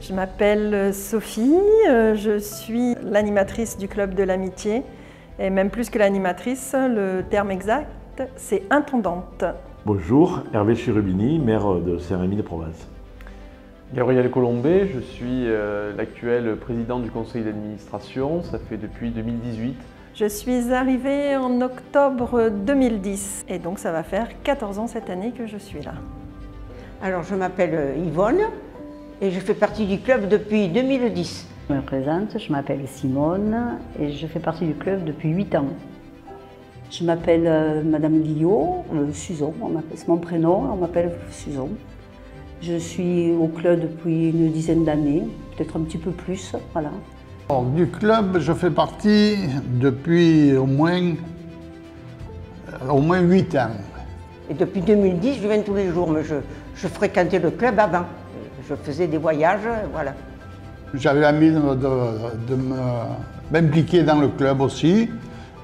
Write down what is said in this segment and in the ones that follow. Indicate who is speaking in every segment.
Speaker 1: Je m'appelle Sophie, je suis l'animatrice du Club de l'Amitié et même plus que l'animatrice, le terme exact c'est intendante.
Speaker 2: Bonjour, Hervé Cherubini, maire de Saint-Rémy-de-Provence.
Speaker 3: Gabriel Colombet, je suis l'actuel président du conseil d'administration, ça fait depuis 2018.
Speaker 1: Je suis arrivée en octobre 2010 et donc ça va faire 14 ans cette année que je suis là.
Speaker 4: Alors je m'appelle Yvonne et je fais partie du club depuis 2010.
Speaker 5: Je me présente, je m'appelle Simone et je fais partie du club depuis 8 ans. Je m'appelle Madame Guillot, Suzon, c'est mon prénom, on m'appelle Suzon. Je suis au club depuis une dizaine d'années, peut-être un petit peu plus, voilà.
Speaker 6: Alors, du club, je fais partie depuis au moins 8 ans.
Speaker 4: Et depuis 2010, je viens tous les jours, mais je fréquentais le club avant. Je faisais des voyages, voilà.
Speaker 6: J'avais envie de m'impliquer dans le club aussi,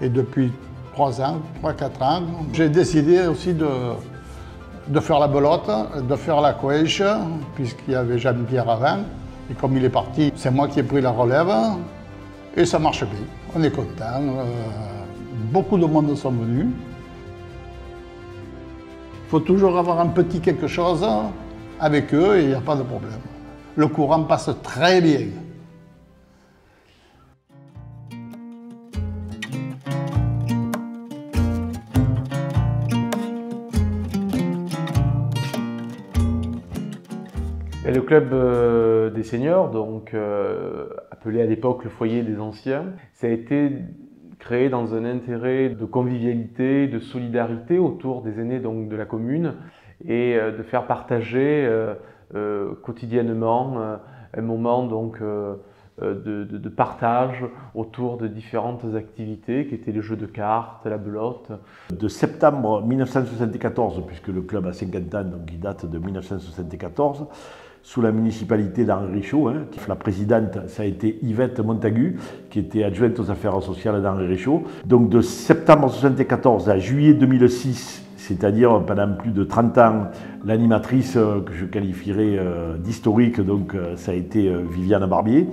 Speaker 6: et depuis 3 ans, 3-4 ans, j'ai décidé aussi de faire la belote, de faire la couèche, puisqu'il y avait Jean-Pierre avant. Et comme il est parti, c'est moi qui ai pris la relève et ça marche bien. On est content. Beaucoup de monde sont venus. Il faut toujours avoir un petit quelque chose avec eux et il n'y a pas de problème. Le courant passe très bien.
Speaker 3: Et le club des seniors, donc appelé à l'époque le foyer des anciens, ça a été créé dans un intérêt de convivialité, de solidarité autour des aînés donc, de la commune et de faire partager quotidiennement un moment donc, de partage autour de différentes activités qui étaient les jeux de cartes, la belote.
Speaker 2: De septembre 1974, puisque le club a 50 ans, donc il date de 1974, sous la municipalité d'Henri Richaud. La présidente, ça a été Yvette Montagu, qui était adjointe aux affaires sociales d'Henri Richaud. Donc de septembre 1974 à juillet 2006, c'est-à-dire pendant plus de 30 ans, l'animatrice que je qualifierais d'historique, donc ça a été Viviane Barbier,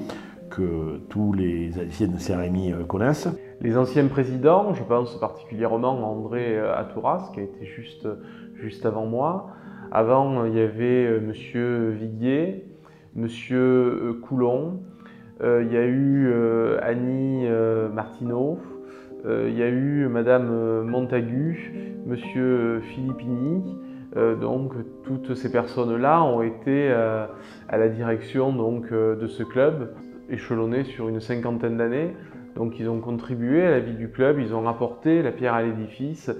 Speaker 2: que tous les anciens de Saint-Rémy connaissent.
Speaker 3: Les anciens présidents, je pense particulièrement à André Atouras, qui a été juste avant moi. Avant, il y avait Monsieur Viguier, Monsieur Coulon, il y a eu Annie Martineau, il y a eu Madame Montagu, Monsieur Filippini. Donc toutes ces personnes-là ont été à la direction donc, de ce club, échelonné sur une 50aine d'années. Donc ils ont contribué à la vie du club, ils ont apporté la pierre à l'édifice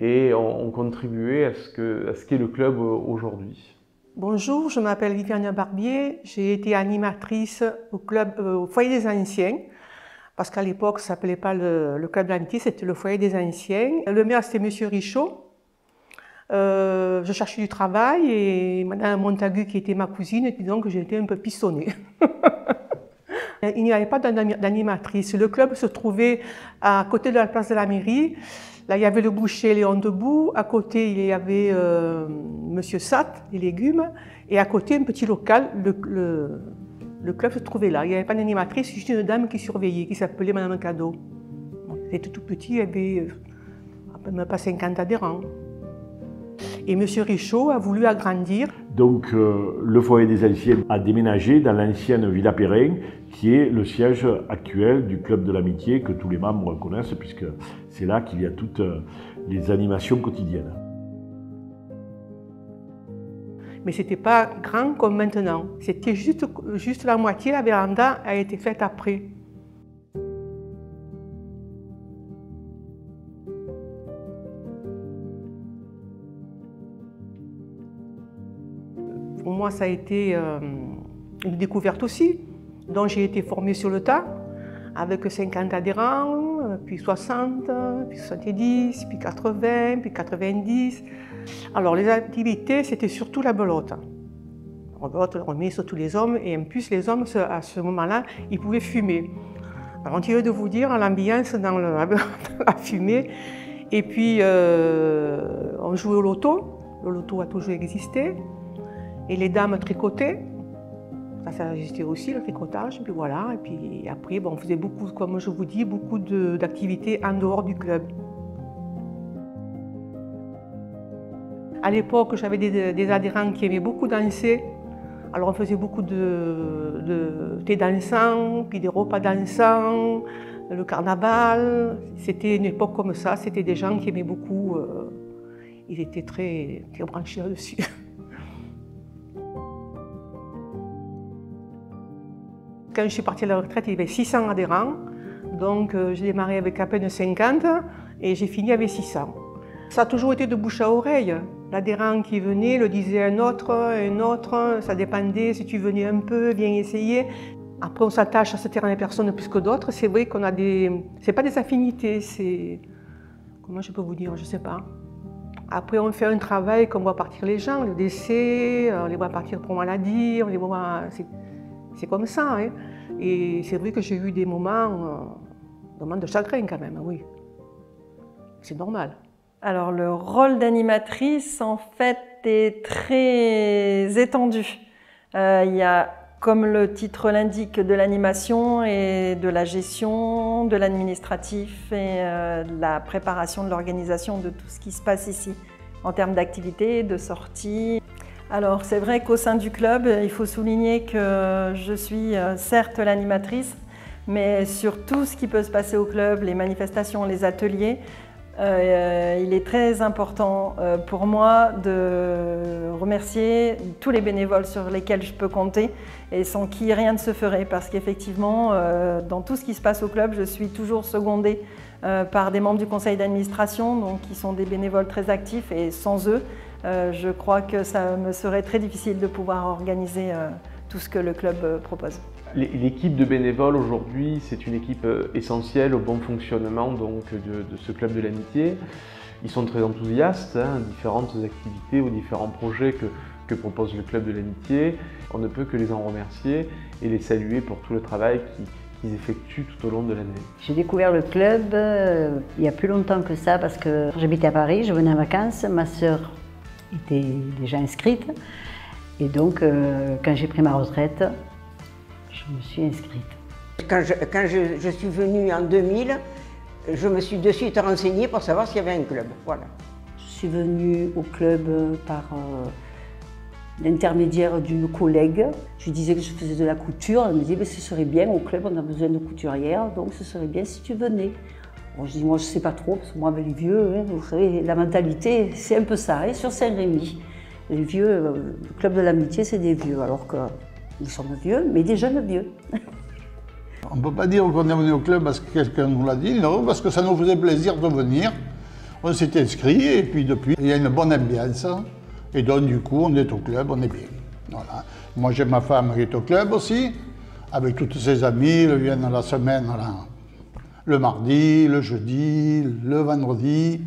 Speaker 3: et ont contribué à ce qu'est le club aujourd'hui.
Speaker 7: Bonjour, je m'appelle Viviane Barbier, j'ai été animatrice au foyer des anciens, parce qu'à l'époque ça ne s'appelait pas le club de l'amitié, c'était le foyer des anciens. Le maire c'était Monsieur Richaud. Je cherchais du travail et Madame Montagu qui était ma cousine, et puis donc j'ai été un peu pistonnée. Il n'y avait pas d'animatrice. Le club se trouvait à côté de la place de la mairie. Là, il y avait le boucher Léon Debout. À côté, il y avait Monsieur Satt, les légumes. Et à côté, un petit local. Le club se trouvait là. Il n'y avait pas d'animatrice, juste une dame qui surveillait, qui s'appelait Madame Cadeau. C'était tout petit, il y avait même pas 50 adhérents. Et M. Richaud a voulu agrandir. Donc
Speaker 2: le foyer des anciens a déménagé dans l'ancienne Villa Perrin, qui est le siège actuel du Club de l'Amitié que tous les membres connaissent, puisque c'est là qu'il y a toutes les animations quotidiennes.
Speaker 7: Mais ce n'était pas grand comme maintenant. C'était juste la moitié, la véranda a été faite après. Pour moi, ça a été une découverte aussi, dont j'ai été formée sur le tas, avec 50 adhérents, puis 60, puis 70, puis 80, puis 90. Alors les activités, c'était surtout la belote. La belote, on met surtout les hommes, et en plus les hommes, à ce moment-là, ils pouvaient fumer. Alors on tient de vous dire l'ambiance dans la fumée. Et puis on jouait au loto. Le loto a toujours existé. Et les dames tricotaient. Ça existait aussi, le tricotage, et puis voilà. Et puis après, bon, on faisait beaucoup, comme je vous dis, beaucoup d'activités en dehors du club. À l'époque, j'avais des adhérents qui aimaient beaucoup danser. Alors on faisait beaucoup de thé dansant, puis des repas dansants, le carnaval. C'était une époque comme ça, c'était des gens qui aimaient beaucoup. Ils étaient très branchés là-dessus. Quand je suis partie à la retraite, il y avait 600 adhérents. Donc j'ai démarré avec à peine 50 et j'ai fini avec 600. Ça a toujours été de bouche à oreille. L'adhérent qui venait le disait à un autre, ça dépendait si tu venais un peu, viens essayer. Après on s'attache à certaines personnes plus que d'autres. C'est vrai qu'on a c'est pas des affinités, c'est... Comment je peux vous dire, je sais pas. Après on fait un travail qu'on voit partir les gens, le décès, on les voit partir pour maladie, on les voit... C'est comme ça. Hein. Et c'est vrai que j'ai eu des moments de chagrin quand même, oui. C'est normal.
Speaker 1: Alors le rôle d'animatrice en fait est très étendu. Il y a, comme le titre l'indique, de l'animation et de la gestion, de l'administratif et de la préparation de l'organisation de tout ce qui se passe ici en termes d'activités, de sorties. Alors c'est vrai qu'au sein du club, il faut souligner que je suis certes l'animatrice, mais sur tout ce qui peut se passer au club, les manifestations, les ateliers, il est très important pour moi de remercier tous les bénévoles sur lesquels je peux compter et sans qui rien ne se ferait parce qu'effectivement, dans tout ce qui se passe au club, je suis toujours secondée par des membres du conseil d'administration, donc qui sont des bénévoles très actifs et sans eux, je crois que ça me serait très difficile de pouvoir organiser tout ce que le club propose.
Speaker 3: L'équipe de bénévoles aujourd'hui, c'est une équipe essentielle au bon fonctionnement donc, de ce club de l'amitié. Ils sont très enthousiastes, hein, différentes activités ou différents projets que propose le club de l'amitié. On ne peut que les en remercier et les saluer pour tout le travail qu'ils effectuent tout au long de l'année.
Speaker 5: J'ai découvert le club il y a plus longtemps que ça parce que j'habitais à Paris, je venais en vacances, ma sœur était déjà inscrite et donc quand j'ai pris ma retraite, je me suis inscrite.
Speaker 4: Quand je suis venue en 2000, je me suis de suite renseignée pour savoir s'il y avait un club. Voilà.
Speaker 5: Je suis venue au club par l'intermédiaire d'une collègue. Je lui disais que je faisais de la couture. Elle me disait ce serait bien, au club on a besoin de couturières, donc ce serait bien si tu venais. Bon, je dis moi je ne sais pas trop, parce que moi avec les vieux, hein, vous savez, la mentalité c'est un peu ça. Hein, sur Saint-Rémy, les vieux, le club de l'amitié c'est des vieux, alors que nous sommes vieux, mais des jeunes vieux.
Speaker 6: On ne peut pas dire qu'on est venu au club parce que quelqu'un nous l'a dit, non, parce que ça nous faisait plaisir de venir. On s'est inscrit et puis depuis, il y a une bonne ambiance. Et donc du coup, on est au club, on est bien. Voilà. Moi j'ai ma femme qui est au club aussi, avec toutes ses amies, elles viennent la semaine, là, le mardi, le jeudi, le vendredi,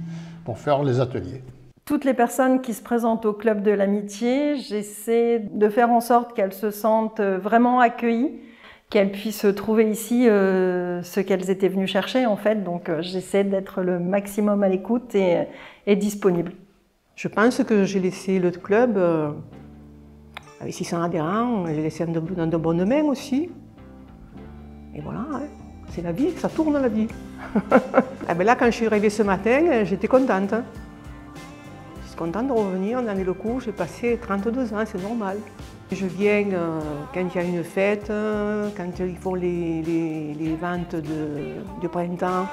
Speaker 6: pour faire les ateliers.
Speaker 1: Toutes les personnes qui se présentent au club de l'amitié, j'essaie de faire en sorte qu'elles se sentent vraiment accueillies, qu'elles puissent trouver ici ce qu'elles étaient venues chercher en fait. Donc j'essaie d'être le maximum à l'écoute et disponible.
Speaker 7: Je pense que j'ai laissé le club avec 600 adhérents, j'ai laissé dans de bonnes mains aussi. Et voilà, hein, c'est la vie, ça tourne la vie. Et bien là, quand je suis arrivée ce matin, j'étais contente. Hein. Je suis contente de revenir dans les locaux, j'ai passé 32 ans, c'est normal. Je viens quand il y a une fête, quand ils font les ventes de printemps.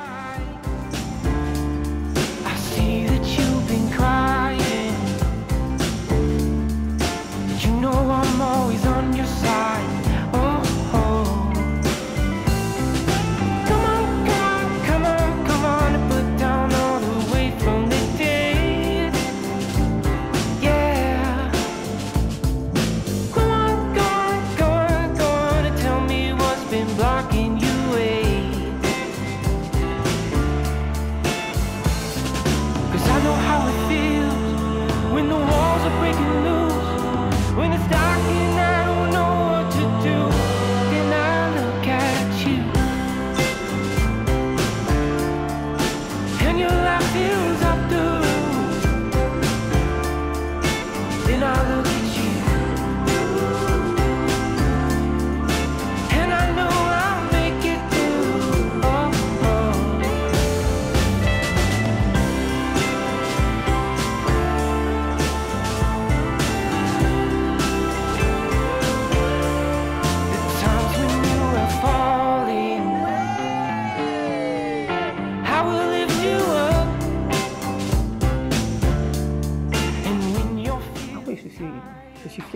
Speaker 8: When the walls are breaking loose, when it's dark and I don't know what to do.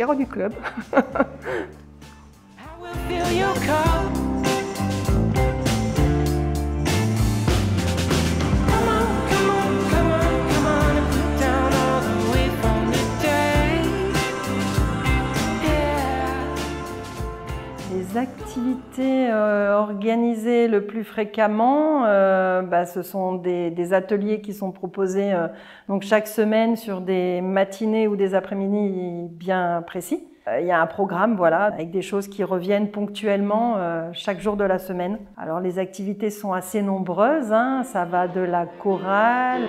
Speaker 7: fière du club.
Speaker 1: Les activités organisées le plus fréquemment, ce sont des ateliers qui sont proposés donc chaque semaine sur des matinées ou des après-midi bien précis. Il y a un programme voilà, avec des choses qui reviennent ponctuellement chaque jour de la semaine. Alors les activités sont assez nombreuses, hein, ça va de la chorale.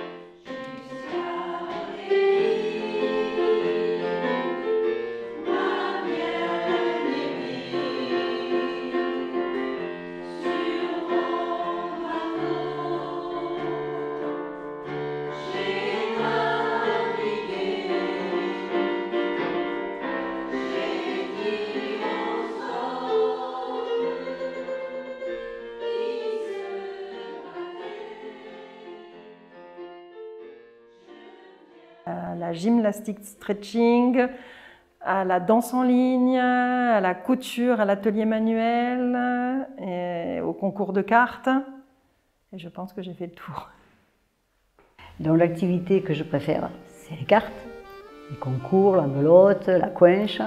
Speaker 1: À la gymnastique stretching, à la danse en ligne, à la couture, à l'atelier manuel, et au concours de cartes. Et je pense que j'ai fait le tour.
Speaker 5: Donc l'activité que je préfère, c'est les cartes, les concours, la belote, la coinche.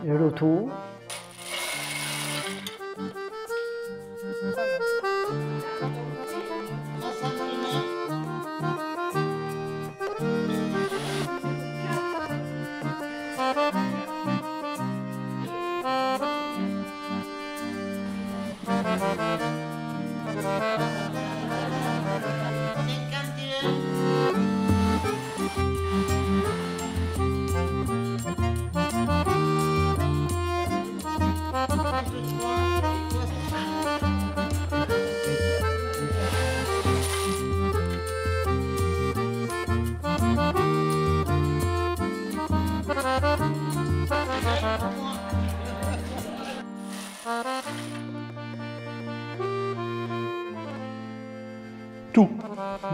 Speaker 5: Le loto.
Speaker 6: Tout.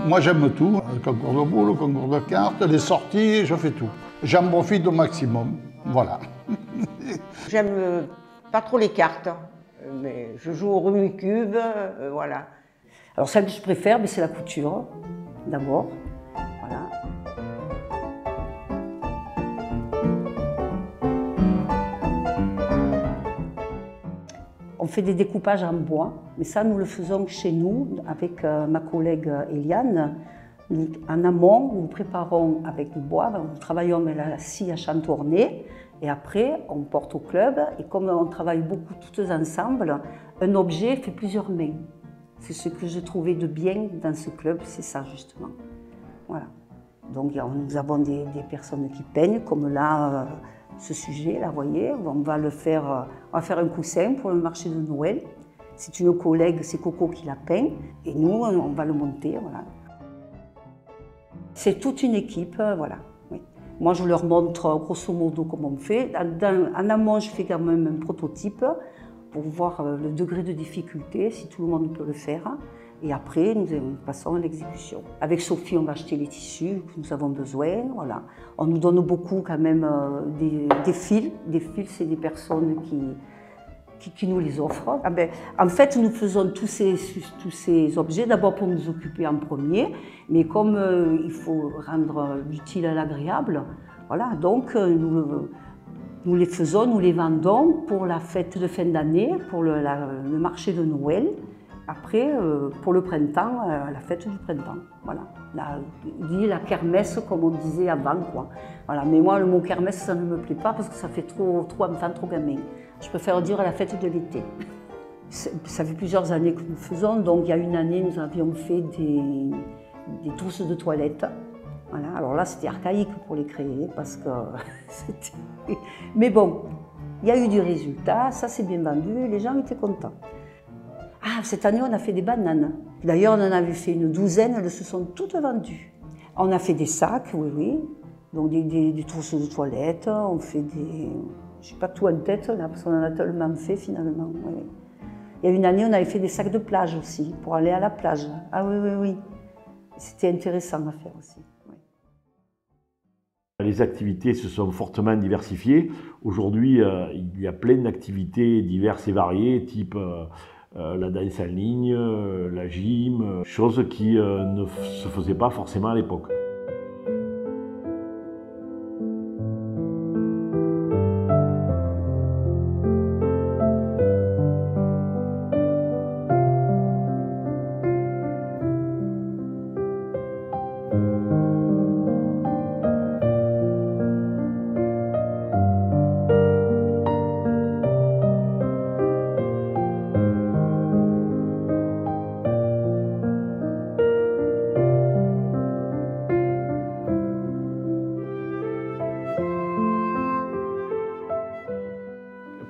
Speaker 6: Moi j'aime tout, le concours de boules, le concours de cartes, les sorties, je fais tout. J'en profite au maximum, voilà.
Speaker 4: J'aime pas trop les cartes, mais je joue au Rumicube, voilà.
Speaker 5: Alors celle que je préfère, c'est la couture, d'abord. Voilà. On fait des découpages en bois, mais ça nous le faisons chez nous avec ma collègue Eliane. En amont, nous préparons avec du bois, nous travaillons avec la scie à chantourner et après on porte au club et comme on travaille beaucoup toutes ensemble, un objet fait plusieurs mains. C'est ce que j'ai trouvé de bien dans ce club, c'est ça justement. Voilà. Donc nous avons des personnes qui peignent, comme là, ce sujet, là, vous voyez, on va faire un coussin pour le marché de Noël. C'est une collègue, c'est Coco qui l'a peint, et nous, on va le monter, voilà. C'est toute une équipe, voilà. Oui. Moi, je leur montre grosso modo comment on fait. En amont, je fais quand même un prototype. pour voir le degré de difficulté, si tout le monde peut le faire. Et après, nous passons à l'exécution. Avec Sophie, on va acheter les tissus que nous avons besoin. Voilà. On nous donne beaucoup quand même des fils. Des fils, c'est des personnes qui nous les offrent. Ah ben, en fait, nous faisons tous ces objets d'abord pour nous occuper en premier, mais comme il faut rendre l'utile à l'agréable, voilà, donc nous les faisons, nous les vendons pour la fête de fin d'année, pour le marché de Noël. Après, pour le printemps, la fête du printemps, voilà. La kermesse, comme on disait avant, quoi. Voilà. Mais moi, le mot kermesse, ça ne me plaît pas parce que ça fait trop enfant, trop gamin. Je préfère dire la fête de l'été. Ça fait plusieurs années que nous faisons, donc il y a une année, nous avions fait des trousses de toilette. Voilà. Alors là, c'était archaïque pour les créer, parce que c'était... Mais bon, il y a eu du résultat, ça s'est bien vendu, les gens étaient contents. Ah, cette année, on a fait des bananes. D'ailleurs, on en avait fait une douzaine, elles se sont toutes vendues. On a fait des sacs, oui. Donc des trousses de toilette, on fait des... Je n'ai pas tout en tête, là, parce qu'on en a tellement fait, finalement. Oui. Il y a une année, on avait fait des sacs de plage aussi, pour aller à la plage. Ah oui. C'était intéressant à faire aussi. Oui.
Speaker 2: Les activités se sont fortement diversifiées. Aujourd'hui, il y a plein d'activités diverses et variées, type... la danse en ligne, la gym, choses qui ne se faisaient pas forcément à l'époque.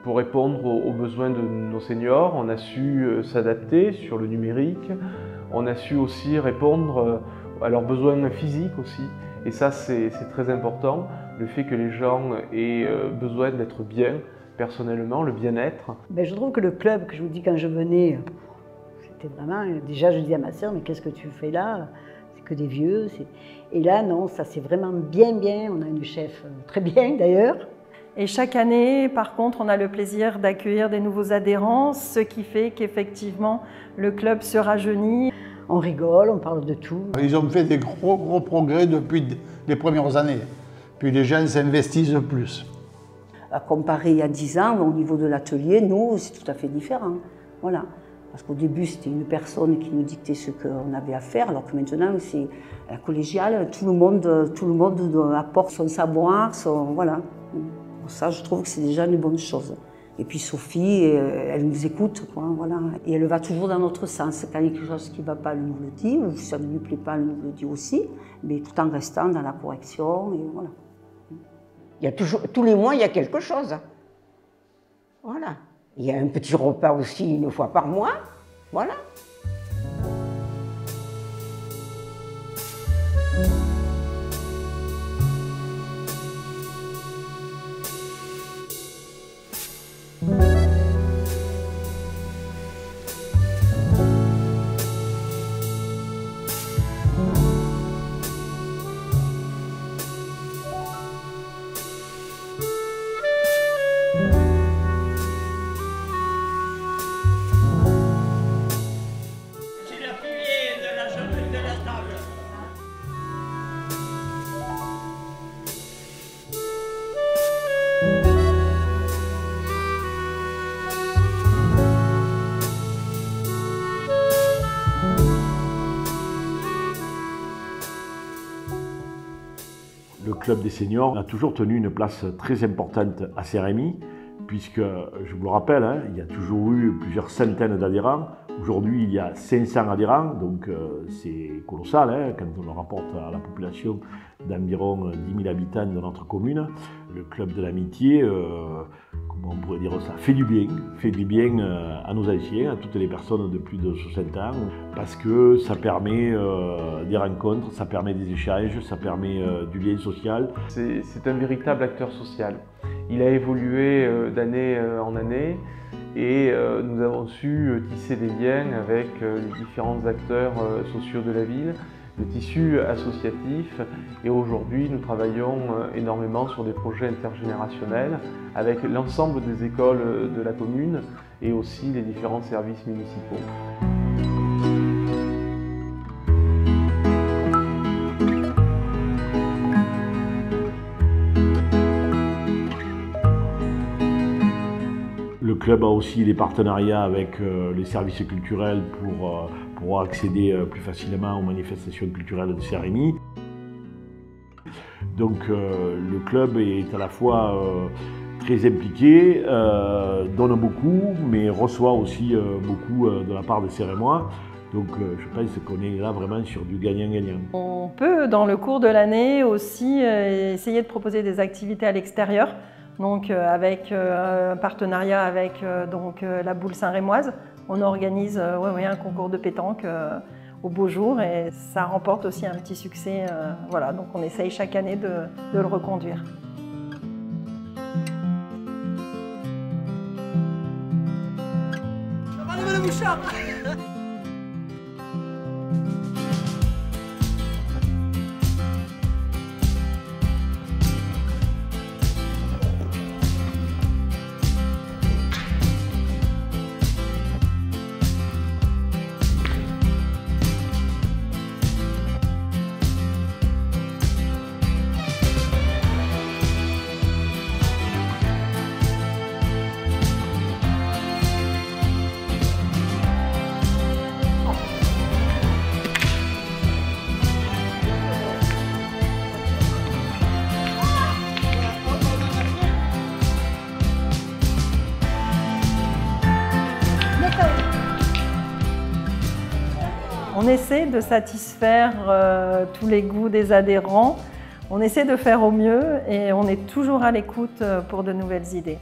Speaker 3: Pour répondre aux besoins de nos seniors, on a su s'adapter sur le numérique, on a su aussi répondre à leurs besoins physiques aussi. Et ça, c'est très important, le fait que les gens aient besoin d'être bien personnellement, le bien-être.
Speaker 5: Ben, je trouve que le club, que je vous dis quand je venais, c'était vraiment... Déjà, je disais à ma sœur, mais qu'est-ce que tu fais là? C'est que des vieux. Et là, non, ça c'est vraiment bien. On a une chef très bien d'ailleurs.
Speaker 1: Et chaque année, par contre, on a le plaisir d'accueillir des nouveaux adhérents, ce qui fait qu'effectivement, le club se rajeunit.
Speaker 5: On rigole, on parle de tout.
Speaker 6: Ils ont fait des gros progrès depuis les premières années. Puis les gens s'investissent plus.
Speaker 5: À comparer il y a 10 ans, au niveau de l'atelier, nous, c'est tout à fait différent. Voilà. Parce qu'au début, c'était une personne qui nous dictait ce qu'on avait à faire, alors que maintenant, c'est collégial, tout le monde apporte son savoir, voilà. Ça, je trouve que c'est déjà une bonne chose. Et puis Sophie, elle nous écoute, quoi, voilà. Et elle va toujours dans notre sens. Quand il y a quelque chose qui ne va pas, elle nous le dit, ou si ça ne lui plaît pas, elle nous le dit aussi, mais tout en restant dans la correction, et voilà.
Speaker 4: Il y a toujours, tous les mois, il y a quelque chose. Voilà. Il y a un petit repas aussi une fois par mois, voilà.
Speaker 2: Le club des seniors a toujours tenu une place très importante à Saint-Rémy, puisque, je vous le rappelle, hein, il y a toujours eu plusieurs centaines d'adhérents. Aujourd'hui, il y a 500 adhérents, donc c'est colossal hein, quand on le rapporte à la population d'environ 10 000 habitants de notre commune. Le club de l'amitié, comment on pourrait dire ça, fait du bien à nos anciens, à toutes les personnes de plus de 60 ans, parce que ça permet des rencontres, ça permet des échanges, ça permet du lien social.
Speaker 3: C'est un véritable acteur social. Il a évolué d'année en année Et nous avons su tisser des liens avec les différents acteurs sociaux de la ville, le tissu associatif. Et aujourd'hui, nous travaillons énormément sur des projets intergénérationnels avec l'ensemble des écoles de la commune et aussi les différents services municipaux.
Speaker 2: Le club a aussi des partenariats avec les services culturels pour accéder plus facilement aux manifestations culturelles de Saint-Rémy. Donc le club est à la fois très impliqué, donne beaucoup, mais reçoit aussi beaucoup de la part des Sérémois. Donc je pense qu'on est là vraiment sur du gagnant-gagnant.
Speaker 1: On peut, dans le cours de l'année, aussi essayer de proposer des activités à l'extérieur. Donc avec un partenariat avec la Boule Saint-Rémoise, on organise un concours de pétanque au beau jour et ça remporte aussi un petit succès. Voilà, donc on essaye chaque année de le reconduire. On essaie de satisfaire tous les goûts des adhérents, on essaie de faire au mieux et on est toujours à l'écoute pour de nouvelles idées.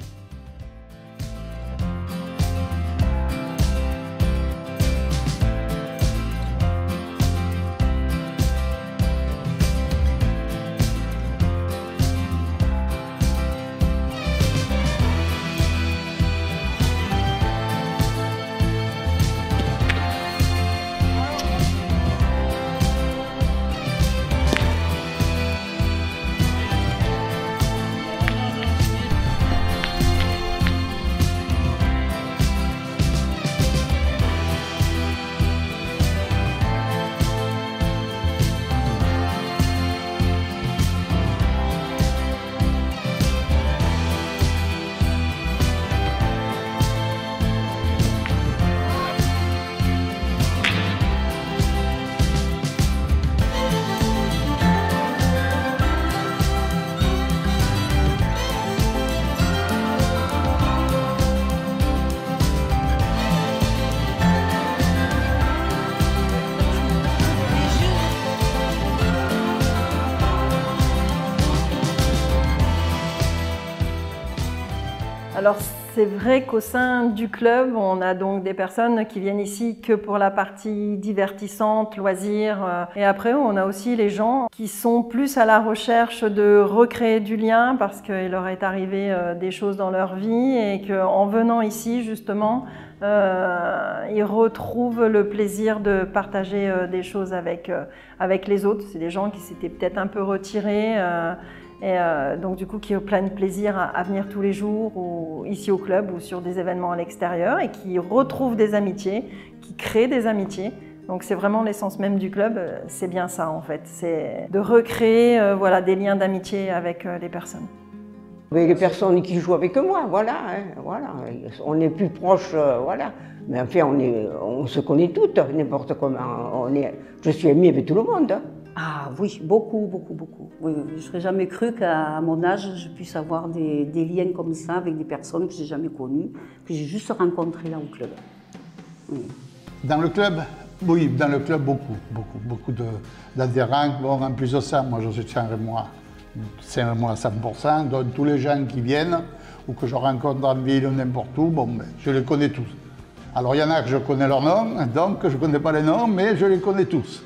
Speaker 1: Alors c'est vrai qu'au sein du club, on a donc des personnes qui viennent ici que pour la partie divertissante, loisirs. Et après, on a aussi les gens qui sont plus à la recherche de recréer du lien parce qu'il leur est arrivé des choses dans leur vie et qu'en venant ici, justement, ils retrouvent le plaisir de partager des choses avec les autres. C'est des gens qui s'étaient peut-être un peu retirés. Donc du coup qui prennent plaisir à venir tous les jours ou ici au club ou sur des événements à l'extérieur et qui retrouvent des amitiés, qui créent des amitiés. Donc c'est vraiment l'essence même du club, c'est bien ça en fait, c'est de recréer des liens d'amitié avec les personnes.
Speaker 4: Mais les personnes qui jouent avec moi, voilà, on est plus proches, voilà. Mais enfin, on se connaît toutes, n'importe comment. Je suis amie avec tout le monde.
Speaker 5: Ah oui, beaucoup, beaucoup, beaucoup. Oui, je n'aurais jamais cru qu'à mon âge, je puisse avoir des liens comme ça avec des personnes que je n'ai jamais connues, que j'ai juste rencontrées là au club. Oui.
Speaker 6: Dans le club, oui, dans le club, beaucoup d'adhérents. Bon, en plus de ça, moi je suis Saint-Rémois à 100%, donc tous les gens qui viennent ou que je rencontre en ville ou n'importe où, bon, ben, je les connais tous. Alors il y en a que je connais leurs noms, donc je ne connais pas les noms, mais je les connais tous.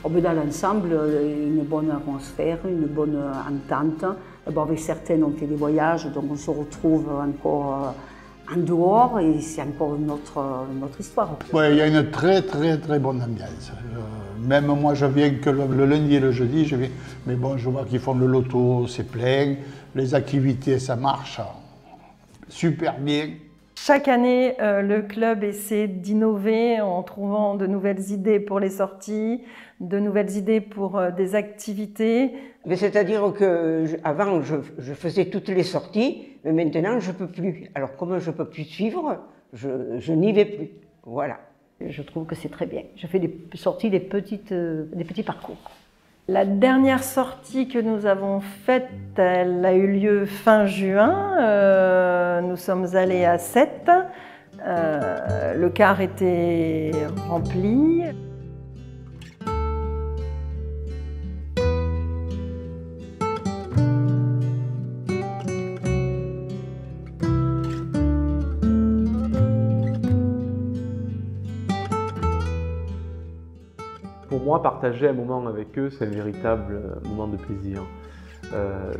Speaker 5: Dans l'ensemble, une bonne atmosphère, une bonne entente. Avec certaines, on fait des voyages, donc on se retrouve encore en dehors et c'est encore notre histoire.
Speaker 6: Ouais, il y a une très bonne ambiance. Même moi, je viens que le lundi et le jeudi, je viens. Mais bon, je vois qu'ils font le loto, c'est plein. Les activités, ça marche super bien.
Speaker 1: Chaque année, le club essaie d'innover en trouvant de nouvelles idées pour les sorties, de nouvelles idées pour des activités.
Speaker 4: C'est-à-dire qu'avant, je faisais toutes les sorties, mais maintenant, je ne peux plus. Alors, comme je ne peux plus suivre, je n'y vais plus. Voilà.
Speaker 5: Je trouve que c'est très bien. Je fais des sorties, des petits parcours.
Speaker 1: La dernière sortie que nous avons faite, elle a eu lieu fin juin. Nous sommes allés à Sète. Le car était rempli.
Speaker 3: Pour moi, partager un moment avec eux, c'est un véritable moment de plaisir.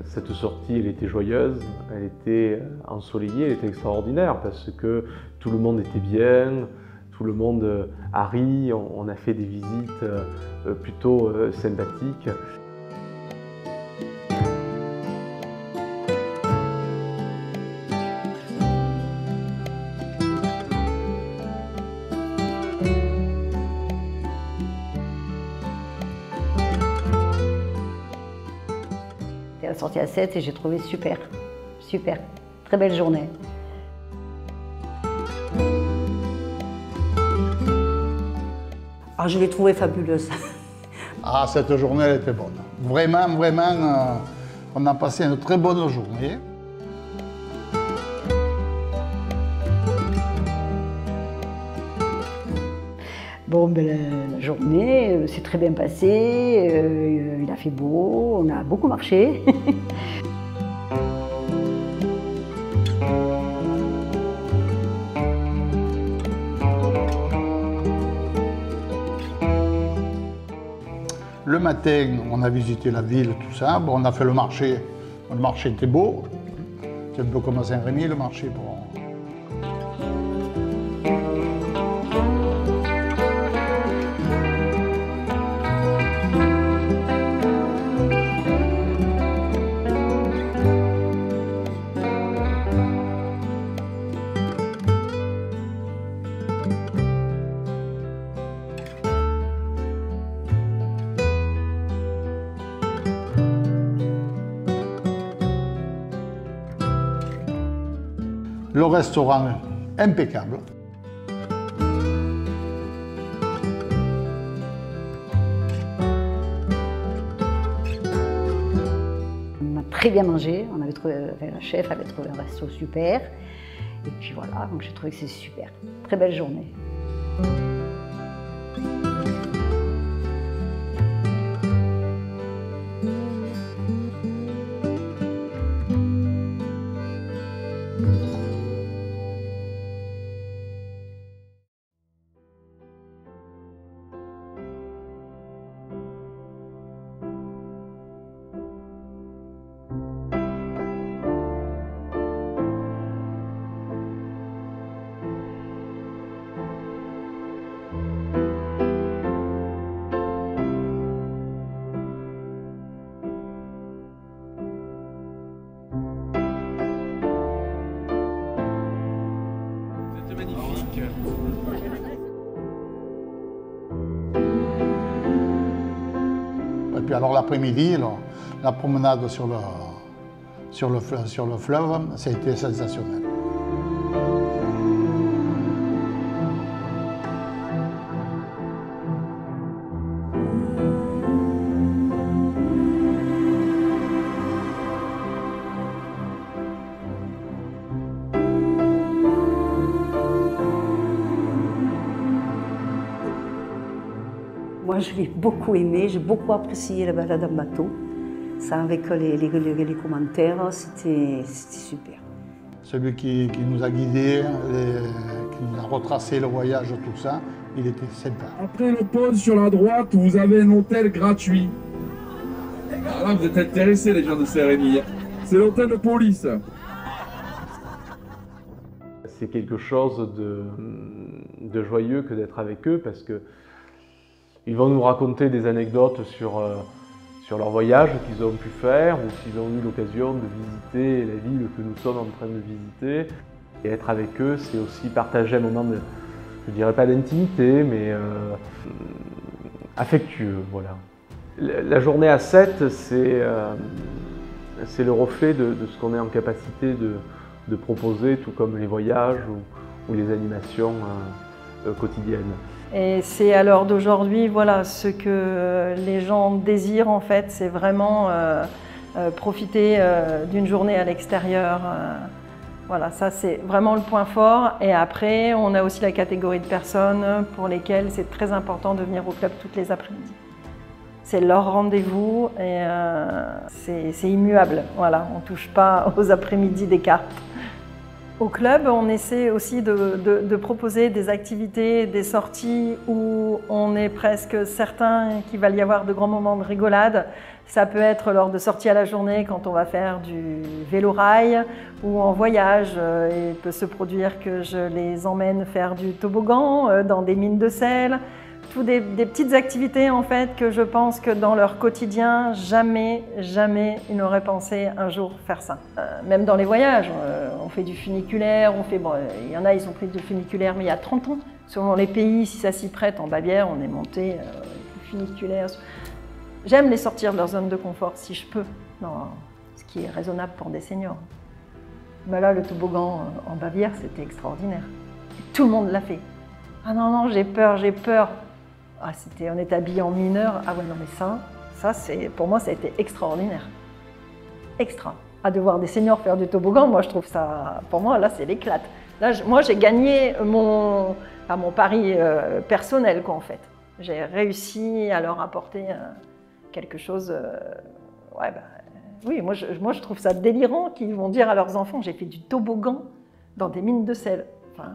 Speaker 3: Cette sortie, elle était joyeuse, elle était ensoleillée, elle était extraordinaire parce que tout le monde était bien, tout le monde a ri, on a fait des visites plutôt sympathiques.
Speaker 5: J'étais sortie à 7 et j'ai trouvé super, très belle journée. Alors je l'ai trouvée fabuleuse.
Speaker 6: Ah, cette journée, elle était bonne. Vraiment, on a passé une très bonne journée.
Speaker 5: Bon, la journée s'est très bien passée, il a fait beau, on a beaucoup marché.
Speaker 6: Le matin, on a visité la ville, tout ça. Bon, on a fait le marché. Le marché était beau. C'est un peu comme à Saint-Rémy, le marché. Bon. Le restaurant impeccable.
Speaker 5: On a très bien mangé, on avait trouvé, la chef avait trouvé un resto super. Et puis voilà, donc j'ai trouvé que c'est super. Très belle journée.
Speaker 8: Magnifique.
Speaker 6: Et puis alors l'après-midi, la promenade sur le fleuve, ça a été sensationnel.
Speaker 5: Moi, je l'ai beaucoup aimé, j'ai beaucoup apprécié la balade en bateau. Ça, avec les commentaires, c'était super.
Speaker 6: Celui qui nous a guidés, qui nous a retracé le voyage, tout ça, il était sympa.
Speaker 8: Après le pause sur la droite, vous avez un hôtel gratuit. Là, vous êtes intéressés, les gens de Saint-Rémy. C'est l'hôtel de police.
Speaker 3: c'est quelque chose de joyeux que d'être avec eux parce qu'ils vont nous raconter des anecdotes sur leur voyage qu'ils ont pu faire ou s'ils ont eu l'occasion de visiter la ville que nous sommes en train de visiter. Et être avec eux, c'est aussi partager un moment de, je dirais pas d'intimité, mais affectueux, voilà. La journée à 7, c'est le reflet de ce qu'on est en capacité de proposer, tout comme les voyages ou les animations quotidiennes.
Speaker 1: Et c'est à l'heure d'aujourd'hui, voilà, ce que les gens désirent en fait, c'est vraiment profiter d'une journée à l'extérieur. Voilà, ça c'est vraiment le point fort. Et après, on a aussi la catégorie de personnes pour lesquelles c'est très important de venir au club toutes les après-midi. C'est leur rendez-vous et c'est immuable. Voilà, on ne touche pas aux après-midi des cartes. Au club, on essaie aussi de proposer des activités, des sorties où on est presque certain qu'il va y avoir de grands moments de rigolade. Ça peut être lors de sorties à la journée quand on va faire du vélo-rail ou en voyage. Il peut se produire que je les emmène faire du toboggan dans des mines de sel. Tout des petites activités en fait que je pense que dans leur quotidien, jamais ils n'auraient pensé un jour faire ça. Même dans les voyages, on fait du funiculaire, il y en a ils ont fait du funiculaire mais il y a 30 ans. Selon les pays, si ça s'y prête, en Bavière, on est monté du funiculaire. J'aime les sortir de leur zone de confort si je peux, ce qui est raisonnable pour des seniors. Mais là, le toboggan en Bavière, c'était extraordinaire. Et tout le monde l'a fait. Ah non, j'ai peur. Ah, on était habillés en mineur. Ah ouais, non mais ça pour moi, ça a été extraordinaire. Extra. Ah, de voir des seniors faire du toboggan, moi je trouve ça, pour moi, là c'est l'éclate. Là, moi j'ai gagné mon pari personnel, quoi, en fait. J'ai réussi à leur apporter quelque chose. Oui, moi je trouve ça délirant qu'ils vont dire à leurs enfants j'ai fait du toboggan dans des mines de sel. Enfin,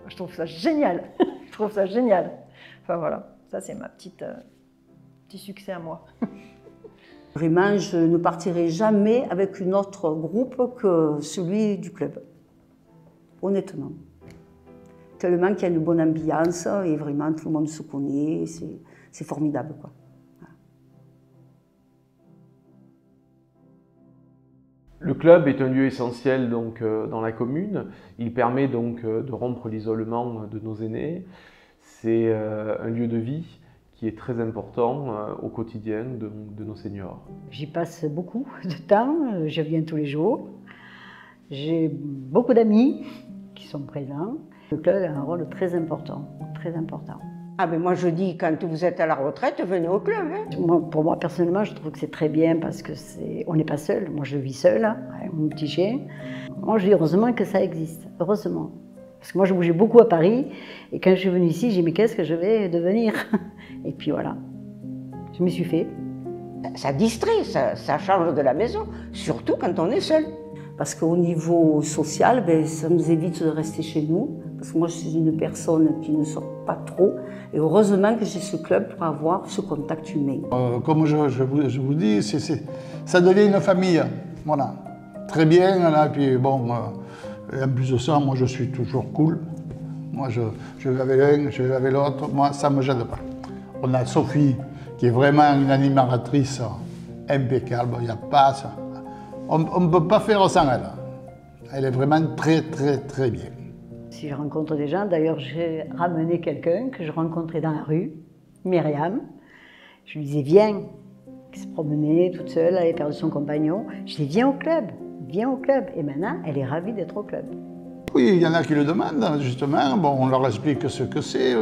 Speaker 1: je trouve ça génial. Je trouve ça génial. Enfin voilà, ça c'est ma petit succès à moi.
Speaker 5: Vraiment, je ne partirai jamais avec un autre groupe que celui du club. Honnêtement. Tellement qu'il y a une bonne ambiance et vraiment tout le monde se connaît. C'est formidable, quoi.
Speaker 3: Le club est un lieu essentiel donc, dans la commune. Il permet donc de rompre l'isolement de nos aînés. C'est un lieu de vie qui est très important au quotidien de nos seniors.
Speaker 5: J'y passe beaucoup de temps, je viens tous les jours. J'ai beaucoup d'amis qui sont présents. Le club a un rôle très important, très important.
Speaker 4: Ah ben moi je dis, quand vous êtes à la retraite, venez au club. Hein.
Speaker 5: Pour moi personnellement, je trouve que c'est très bien parce que on n'est pas seul. Moi je vis seule, avec mon petit chien. Moi je dis heureusement que ça existe, heureusement. Parce que moi je bougeais beaucoup à Paris et quand je suis venue ici, j'ai dit mais qu'est-ce que je vais devenir? Et puis voilà, je m'y suis fait.
Speaker 4: Ça distrait, ça change de la maison, surtout quand on est seul.
Speaker 5: Parce qu'au niveau social, ça nous évite de rester chez nous. Parce que moi, je suis une personne qui ne sort pas trop. Et heureusement que j'ai ce club pour avoir ce contact humain.
Speaker 6: Comme je vous dis, ça devient une famille. Voilà. Très bien. Là, puis bon, et en plus de ça, moi, je suis toujours cool. Moi, je vais avec l'un, je vais avec l'autre. Moi, ça ne me gêne pas. On a Sophie, qui est vraiment une animatrice impeccable. Il n'y a pas ça. On ne peut pas faire sans elle. Elle est vraiment très, très, très bien.
Speaker 5: Si je rencontre des gens, d'ailleurs j'ai ramené quelqu'un que je rencontrais dans la rue, Myriam. Je lui disais viens, qui se promenait toute seule, elle avait perdu son compagnon. Je lui dis viens au club. Et maintenant elle est ravie d'être au club.
Speaker 6: Oui, il y en a qui le demandent justement, bon, on leur explique ce que c'est.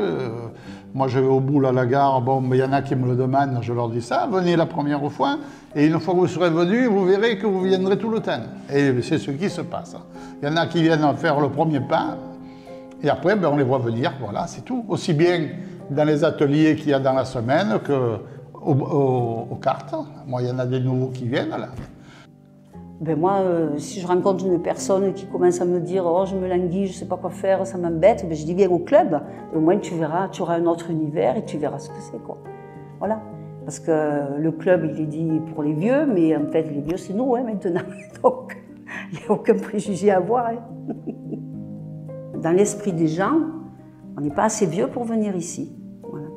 Speaker 6: Moi je vais au bout à la gare, bon, mais il y en a qui me le demandent, je leur dis ça, venez la première fois, et une fois que vous serez venus, vous verrez que vous viendrez tout le temps. Et c'est ce qui se passe. Il y en a qui viennent faire le premier pas, et après on les voit venir, voilà, c'est tout. Aussi bien dans les ateliers qu'il y a dans la semaine qu'aux cartes. Moi, il y en a des nouveaux qui viennent là.
Speaker 5: Moi, si je rencontre une personne qui commence à me dire « Oh, je me languis, je ne sais pas quoi faire, ça m'embête », je dis « Viens au club, au moins tu verras, tu auras un autre univers et tu verras ce que c'est, quoi. » Voilà. Parce que le club, il est dit pour les vieux, mais en fait, les vieux, c'est nous, hein, maintenant. Donc, il n'y a aucun préjugé à avoir. Hein. dans l'esprit des gens, on n'est pas assez vieux pour venir ici. Voilà.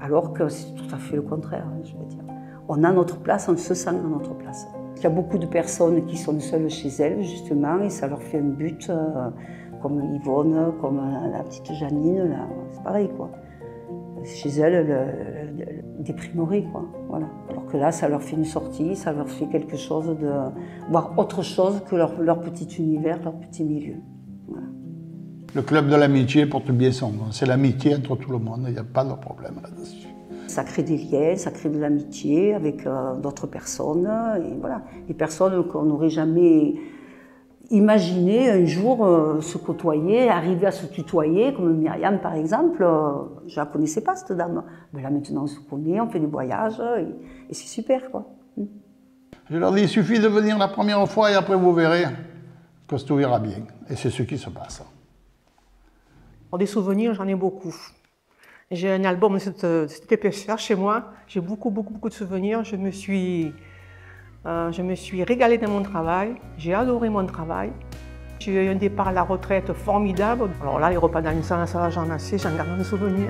Speaker 5: Alors que c'est tout à fait le contraire, je veux dire. On a notre place, on se sent dans notre place. Il y a beaucoup de personnes qui sont seules chez elles, justement, et ça leur fait un but, comme Yvonne, comme la petite Janine, là, c'est pareil, quoi. Chez elles, elles déprimeraient, quoi. Voilà. Alors que là, ça leur fait une sortie, ça leur fait quelque chose de... voir autre chose que leur petit univers, leur petit milieu. Voilà.
Speaker 6: Le club de l'amitié porte bien son nom. C'est l'amitié entre tout le monde, il n'y a pas de problème là-dessus.
Speaker 5: Ça crée des liens, ça crée de l'amitié avec d'autres personnes. Et voilà. Des personnes qu'on n'aurait jamais imaginé un jour se côtoyer, arriver à se tutoyer, comme Myriam par exemple. Je ne la connaissais pas, cette dame. Mais là maintenant on se connaît, on fait des voyages et c'est super, quoi.
Speaker 6: Je leur dis, il suffit de venir la première fois et après vous verrez que tout ira bien. Et c'est ce qui se passe.
Speaker 7: Pour des souvenirs, j'en ai beaucoup. J'ai un album de cette épaisseur chez moi. J'ai beaucoup de souvenirs. Je me suis régalée dans mon travail. J'ai adoré mon travail. J'ai eu un départ à la retraite formidable. Alors là, les repas dansants, ça j'en ai assez, j'en garde un souvenir.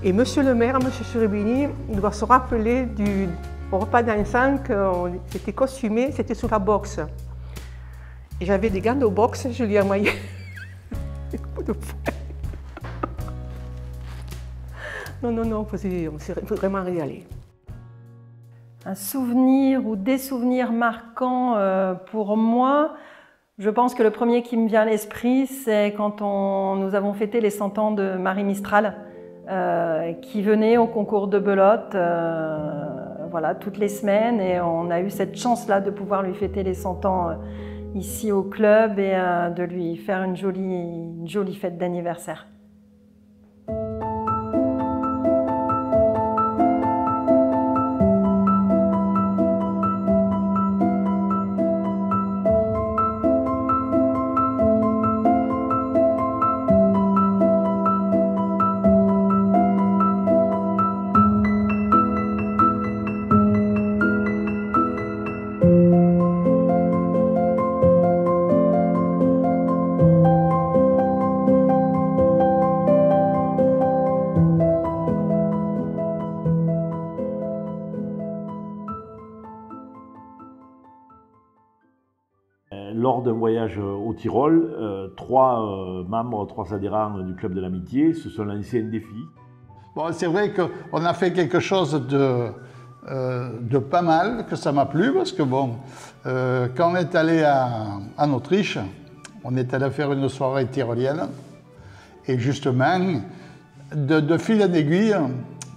Speaker 7: Et monsieur le maire, monsieur Cherubini, il doit se rappeler du repas dansant qu'on était costumé, c'était sous la boxe. Et j'avais des gants de boxe, je lui ai envoyé un coup de poing. Non, on s'est vraiment régalé.
Speaker 1: Un souvenir ou des souvenirs marquants pour moi, je pense que le premier qui me vient à l'esprit, c'est quand nous avons fêté les 100 ans de Marie Mistral. Qui venait au concours de belote voilà, toutes les semaines et on a eu cette chance-là de pouvoir lui fêter les 100 ans ici au club et de lui faire une jolie fête d'anniversaire.
Speaker 2: Lors d'un voyage au Tyrol, 3 membres, 3 adhérents du Club de l'Amitié se sont lancés un défi.
Speaker 6: Bon, c'est vrai qu'on a fait quelque chose de pas mal, que ça m'a plu, parce que bon, quand on est allé en Autriche, on est allé faire une soirée tyrolienne, et justement, de fil en aiguille,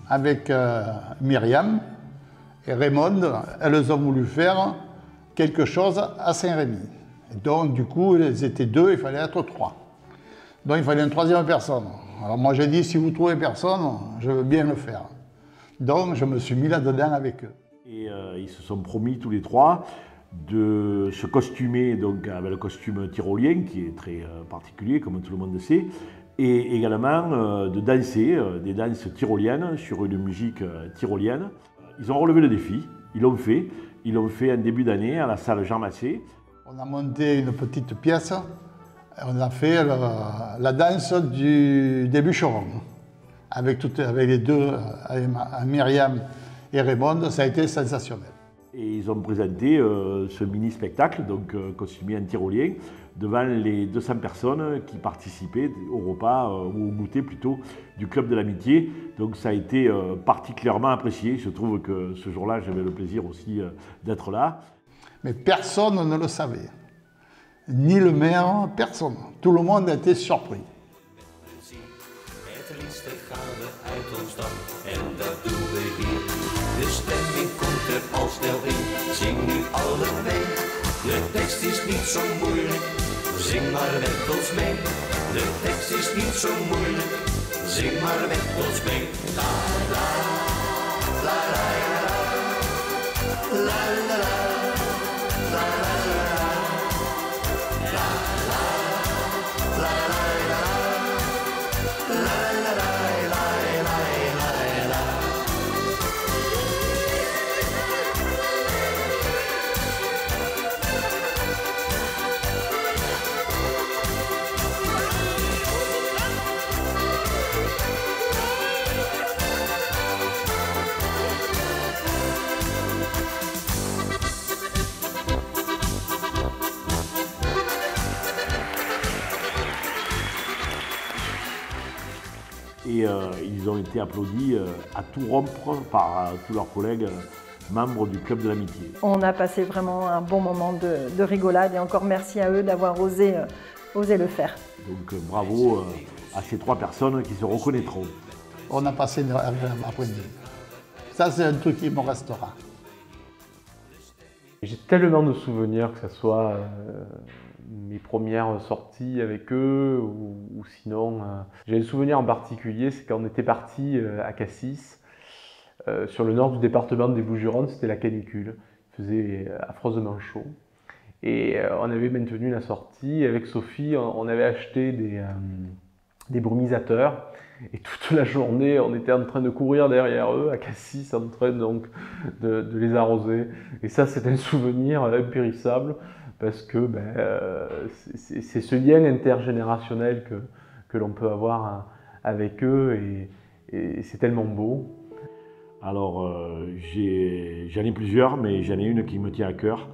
Speaker 6: avec Myriam et Raymond, elles ont voulu faire quelque chose à Saint-Rémy. Donc du coup, ils étaient 2, il fallait être 3. Donc il fallait une 3e personne. Alors moi j'ai dit, si vous trouvez personne, je veux bien le faire. Donc je me suis mis là-dedans avec eux.
Speaker 2: Et ils se sont promis tous les 3 de se costumer donc, avec le costume tyrolien, qui est très particulier, comme tout le monde le sait, et également de danser des danses tyroliennes sur une musique tyrolienne. Ils ont relevé le défi, ils l'ont fait en début d'année à la salle Jean Massé.
Speaker 6: On a monté une petite pièce, on a fait la danse des bûcherons. Avec les 2, avec Myriam et Raymond, ça a été sensationnel.
Speaker 2: Et ils ont présenté ce mini-spectacle, donc costumé en tyrolien, devant les 200 personnes qui participaient au repas, ou au goûter plutôt, du Club de l'Amitié. Donc ça a été particulièrement apprécié. Je trouve que ce jour-là, j'avais le plaisir aussi d'être là.
Speaker 6: Mais personne ne le savait. Ni le maire, personne. Tout le monde a été surpris.
Speaker 9: Het liefste gaan we uit ons dak en dat doen we hier. De stemming komt er al snel in, zing nu allebei. De tekst is niet zo moeilijk, zing maar met ons mee. De tekst is niet zo moeilijk, zing maar met ons mee. La la, la la la, la la la. La la la,
Speaker 2: ils ont été applaudis à tout rompre par tous leurs collègues membres du Club de l'Amitié.
Speaker 1: On a passé vraiment un bon moment de rigolade et encore merci à eux d'avoir osé le faire.
Speaker 2: Donc bravo à ces 3 personnes qui se reconnaîtront.
Speaker 6: On a passé une agréable après-midi. Ça, c'est un truc qui me restera.
Speaker 3: J'ai tellement de souvenirs, que ce soit mes premières sorties avec eux ou sinon. J'ai un souvenir en particulier, c'est quand on était parti à Cassis, sur le nord du département des Bouches-du-Rhône, c'était la canicule. Il faisait affreusement chaud. Et on avait maintenu la sortie. Avec Sophie, on avait acheté des brumisateurs. Et toute la journée, on était en train de courir derrière eux, à Cassis, en train donc de les arroser. Et ça, c'est un souvenir impérissable, parce que c'est ce lien intergénérationnel que l'on peut avoir avec eux, et c'est tellement beau.
Speaker 2: Alors, j'en ai plusieurs, mais j'en ai une qui me tient à cœur,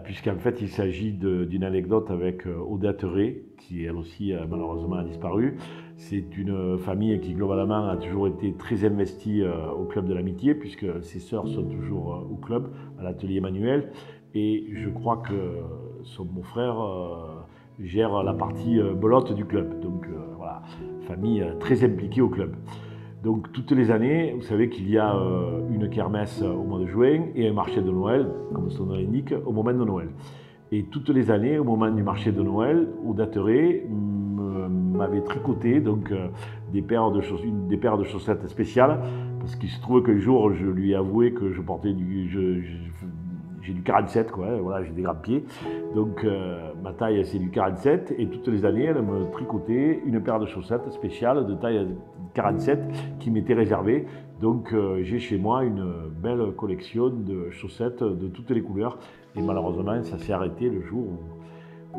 Speaker 2: puisqu'en fait, il s'agit d'une anecdote avec Odette Ray, qui elle aussi malheureusement a disparu. C'est une famille qui globalement a toujours été très investie au Club de l'Amitié, puisque ses sœurs sont toujours au club, à l'atelier manuel, et je crois que son beau-frère gère la partie belote du club. Donc voilà, famille très impliquée au club. Donc toutes les années, vous savez qu'il y a une kermesse au mois de juin et un marché de Noël, comme son nom l'indique, au moment de Noël. Et toutes les années, au moment du marché de Noël, Odette Ray m'avait tricoté donc, des paires de chaussettes spéciales, parce qu'il se trouve qu'un jour, je lui ai avoué que je portais j'ai du 47, quoi, voilà, j'ai des grands pieds. Donc ma taille, c'est du 47, et toutes les années, elle me tricotait une paire de chaussettes spéciales de taille 47 qui m'était réservée. Donc j'ai chez moi une belle collection de chaussettes de toutes les couleurs, et malheureusement, ça s'est arrêté le jour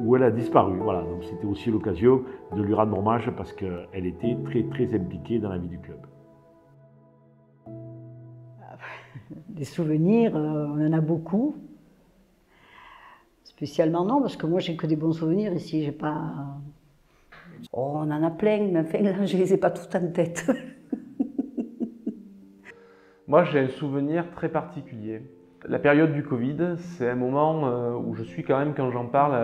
Speaker 2: où elle a disparu. Voilà, donc c'était aussi l'occasion de lui rendre hommage, parce qu'elle était très très impliquée dans la vie du club.
Speaker 5: Des souvenirs, on en a beaucoup. Spécialement non, parce que moi j'ai que des bons souvenirs ici, j'ai pas... Oh, on en a plein, mais enfin là je les ai pas toutes en tête.
Speaker 3: Moi j'ai un souvenir très particulier. La période du Covid, c'est un moment où je suis quand même, quand j'en parle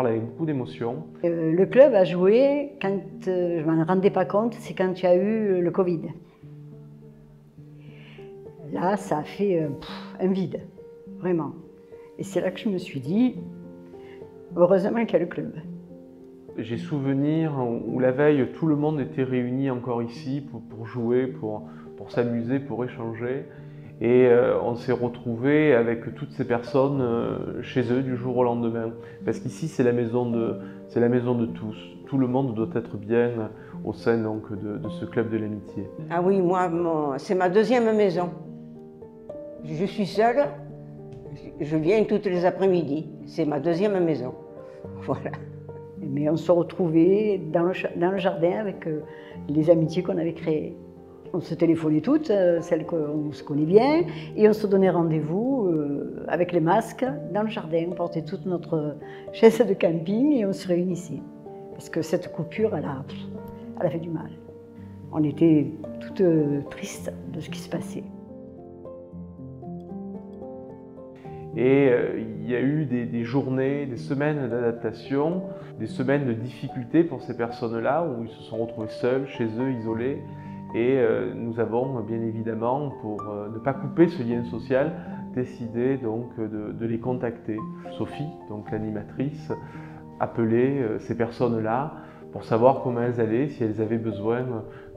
Speaker 3: avec beaucoup d'émotion.
Speaker 5: Le club a joué, quand je m'en rendais pas compte, c'est quand il y a eu le Covid. Là, ça a fait un vide, vraiment. Et c'est là que je me suis dit, heureusement qu'il y a le club.
Speaker 3: J'ai souvenir où la veille, tout le monde était réuni encore ici pour jouer, pour s'amuser, pour échanger. Et on s'est retrouvés avec toutes ces personnes chez eux du jour au lendemain. Parce qu'ici, c'est la maison de tous. Tout le monde doit être bien au sein donc, de ce club de l'amitié.
Speaker 4: Ah oui, moi, c'est ma deuxième maison. Je suis seule, je viens toutes les après-midi. C'est ma deuxième maison. Voilà.
Speaker 5: Mais on se retrouvait dans le jardin avec les amitiés qu'on avait créées. On se téléphonait toutes, celles qu'on se connaît bien, et on se donnait rendez-vous avec les masques dans le jardin. On portait toute notre chaise de camping et on se réunissait. Parce que cette coupure, elle a fait du mal. On était toutes tristes de ce qui se passait.
Speaker 3: Et il y a eu des journées, des semaines d'adaptation, des semaines de difficultés pour ces personnes-là, où ils se sont retrouvés seuls, chez eux, isolés. Et nous avons bien évidemment, pour ne pas couper ce lien social, décidé donc de les contacter. Sophie, donc l'animatrice, appelait ces personnes-là pour savoir comment elles allaient, si elles avaient besoin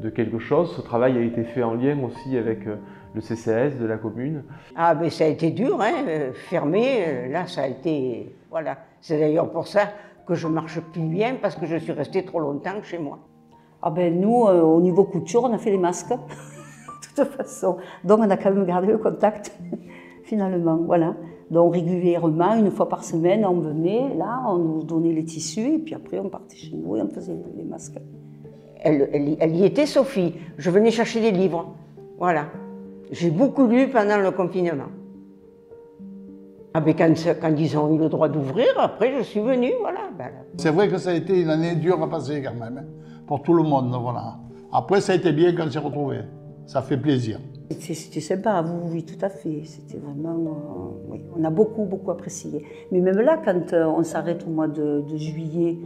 Speaker 3: de quelque chose. Ce travail a été fait en lien aussi avec le CCAS de la commune.
Speaker 4: Ah ben ça a été dur, hein, fermé, là ça a été... Voilà. C'est d'ailleurs pour ça que je marche plus bien, parce que je suis restée trop longtemps chez moi.
Speaker 5: Ah ben nous, au niveau couture, on a fait les masques, de toute façon. Donc on a quand même gardé le contact, finalement, voilà. Donc régulièrement, une fois par semaine, on venait, là, on nous donnait les tissus, et puis après on partait chez nous et on faisait les masques.
Speaker 4: Elle y était, Sophie. Je venais chercher des livres, voilà. J'ai beaucoup lu pendant le confinement. Ah ben quand ils ont eu le droit d'ouvrir, après je suis venue, voilà.
Speaker 6: C'est vrai que ça a été une année dure à passer quand même, hein, pour tout le monde, voilà. Après, ça a été bien quand on s'est retrouvés. Ça fait plaisir.
Speaker 5: C'était sympa, oui, tout à fait. C'était vraiment... oui, on a beaucoup apprécié. Mais même là, quand on s'arrête au mois de juillet,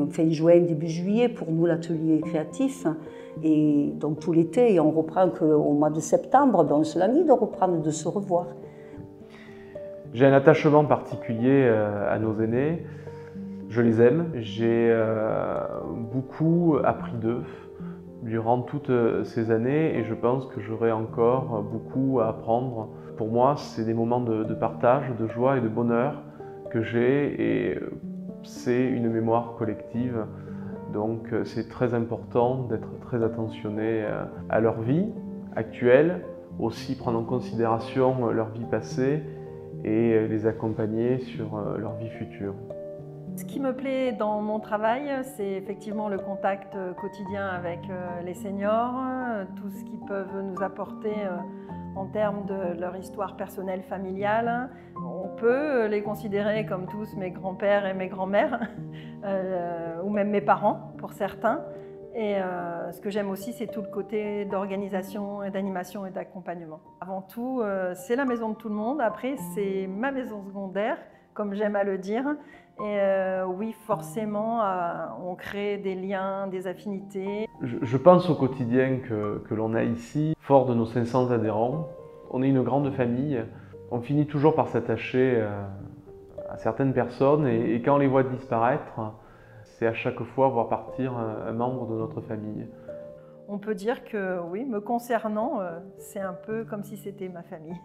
Speaker 5: fin juin, début juillet, pour nous, l'atelier créatif, et donc tout l'été, et on reprend qu'au mois de septembre, on se languit de reprendre, de se revoir.
Speaker 3: J'ai un attachement particulier à nos aînés. Je les aime. J'ai beaucoup appris d'eux durant toutes ces années et je pense que j'aurai encore beaucoup à apprendre. Pour moi, c'est des moments de partage, de joie et de bonheur que j'ai et c'est une mémoire collective. Donc c'est très important d'être très attentionné à leur vie actuelle, aussi prendre en considération leur vie passée et les accompagner sur leur vie future.
Speaker 1: Ce qui me plaît dans mon travail, c'est effectivement le contact quotidien avec les seniors, tout ce qu'ils peuvent nous apporter en termes de leur histoire personnelle, familiale. On peut les considérer comme tous mes grands-pères et mes grands-mères, ou même mes parents pour certains. Et ce que j'aime aussi, c'est tout le côté d'organisation, et d'animation et d'accompagnement. Avant tout, c'est la maison de tout le monde. Après, c'est ma maison secondaire, comme j'aime à le dire. Et oui, forcément, on crée des liens, des affinités.
Speaker 3: Je pense au quotidien que l'on a ici, fort de nos 500 adhérents. On est une grande famille. On finit toujours par s'attacher à certaines personnes et quand on les voit disparaître, c'est à chaque fois voir partir un membre de notre famille.
Speaker 1: On peut dire que oui, me concernant, c'est un peu comme si c'était ma famille.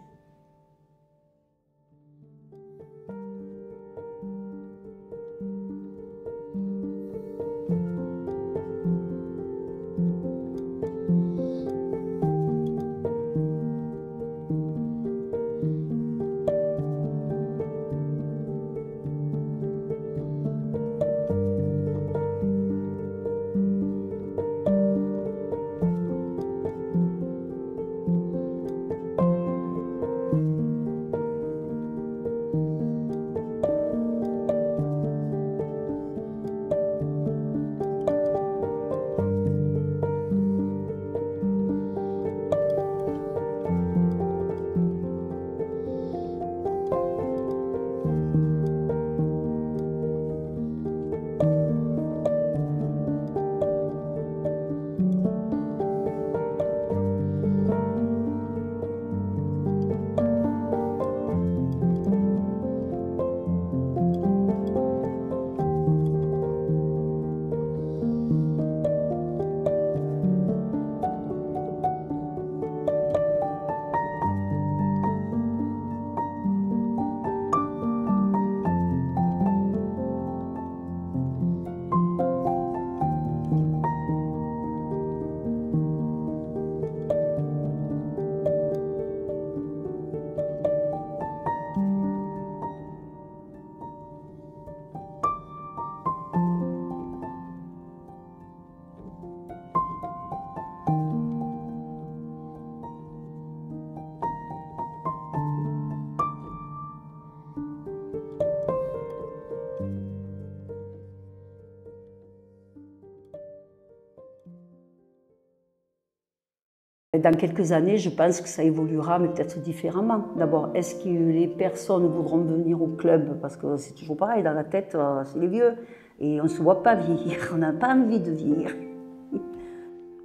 Speaker 5: Dans quelques années, je pense que ça évoluera, mais peut-être différemment. D'abord, est-ce que les personnes voudront venir au club? Parce que c'est toujours pareil, dans la tête, c'est les vieux. Et on ne se voit pas vieillir, on n'a pas envie de vieillir.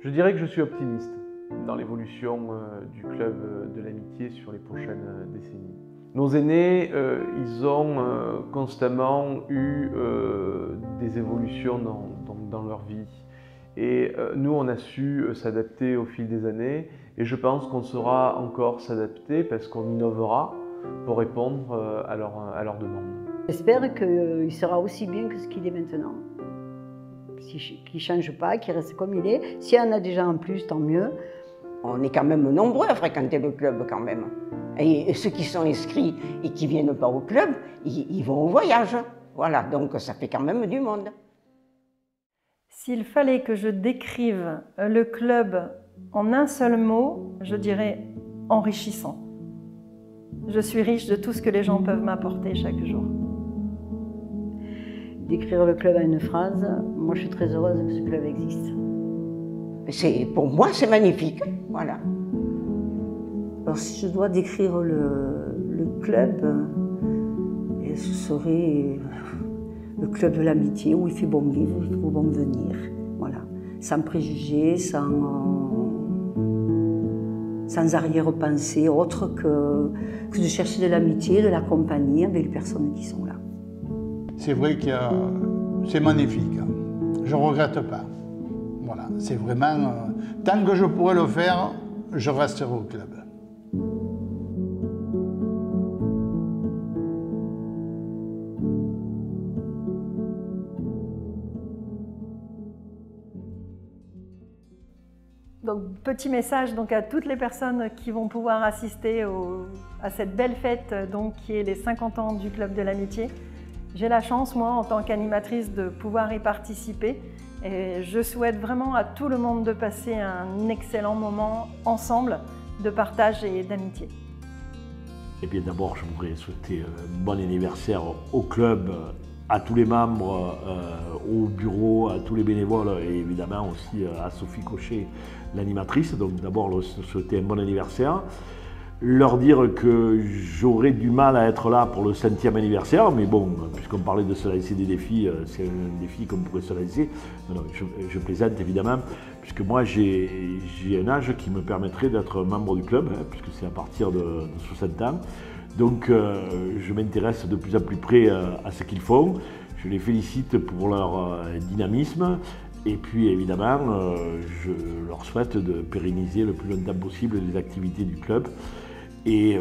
Speaker 3: Je dirais que je suis optimiste dans l'évolution du club de l'amitié sur les prochaines décennies. Nos aînés, ils ont constamment eu des évolutions dans leur vie. Et nous, on a su s'adapter au fil des années et je pense qu'on saura encore s'adapter parce qu'on innovera pour répondre à leurs demandes.
Speaker 5: J'espère qu'il sera aussi bien que ce qu'il est maintenant. Qu'il ne change pas, qu'il reste comme il est. S'il y en a déjà en plus, tant mieux.
Speaker 4: On est quand même nombreux à fréquenter le club quand même. Et ceux qui sont inscrits et qui ne viennent pas au club, ils vont au voyage. Voilà, donc ça fait quand même du monde.
Speaker 1: S'il fallait que je décrive le club en un seul mot, je dirais enrichissant. Je suis riche de tout ce que les gens peuvent m'apporter chaque jour.
Speaker 5: Décrire le club en une phrase, moi je suis très heureuse que ce club existe.
Speaker 4: Pour moi, c'est magnifique. Voilà.
Speaker 5: Alors, si je dois décrire le club, ce serait le club de l'amitié, où il fait bon vivre, où il faut bon venir. Voilà. Sans préjugés, sans arrière-pensée, autre que de chercher de l'amitié, de la compagnie avec les personnes qui sont là.
Speaker 6: C'est vrai que c'est magnifique. Je ne regrette pas. Voilà, c'est vraiment... tant que je pourrai le faire, je resterai au club.
Speaker 1: Donc, petit message donc, à toutes les personnes qui vont pouvoir assister à cette belle fête donc, qui est les 50 ans du Club de l'Amitié. J'ai la chance, moi, en tant qu'animatrice, de pouvoir y participer. Et je souhaite vraiment à tout le monde de passer un excellent moment ensemble de partage et d'amitié.
Speaker 2: Et bien d'abord, je voudrais souhaiter un bon anniversaire au club, à tous les membres, au bureau, à tous les bénévoles et évidemment aussi à Sophie Cochet, l'animatrice. Donc d'abord, leur souhaiter un bon anniversaire. Leur dire que j'aurais du mal à être là pour le 100e anniversaire, mais bon, puisqu'on parlait de se lancer des défis, c'est un défi qu'on pourrait se lancer. Non, je plaisante évidemment, puisque moi j'ai un âge qui me permettrait d'être membre du club, puisque c'est à partir de 60 ans. Donc je m'intéresse de plus en plus près à ce qu'ils font. Je les félicite pour leur dynamisme. Et puis évidemment, je leur souhaite de pérenniser le plus longtemps possible les activités du club. Et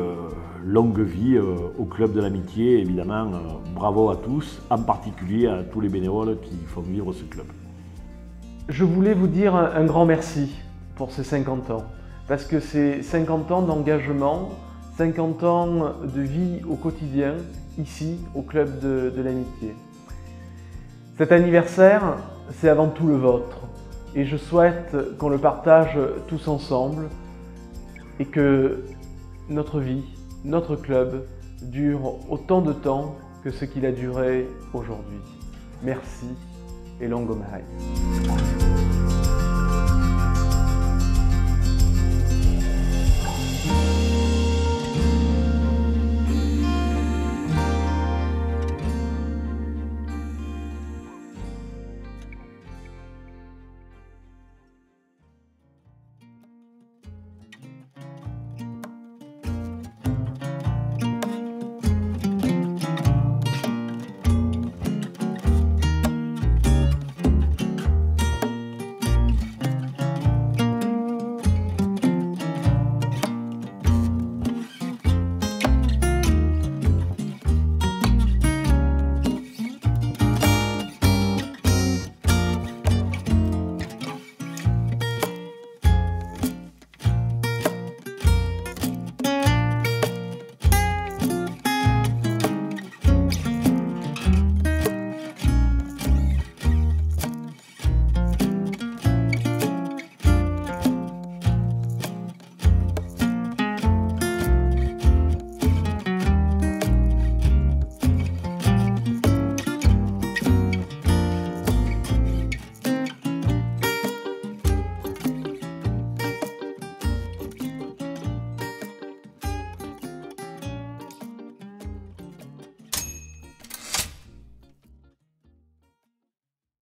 Speaker 2: longue vie au Club de l'Amitié, évidemment, bravo à tous, en particulier à tous les bénévoles qui font vivre ce club.
Speaker 3: Je voulais vous dire un grand merci pour ces 50 ans, parce que c'est 50 ans d'engagement, 50 ans de vie au quotidien, ici, au Club de l'Amitié. Cet anniversaire, c'est avant tout le vôtre, et je souhaite qu'on le partage tous ensemble, et que notre vie, notre club, dure autant de temps que ce qu'il a duré aujourd'hui. Merci et longue Omhaï.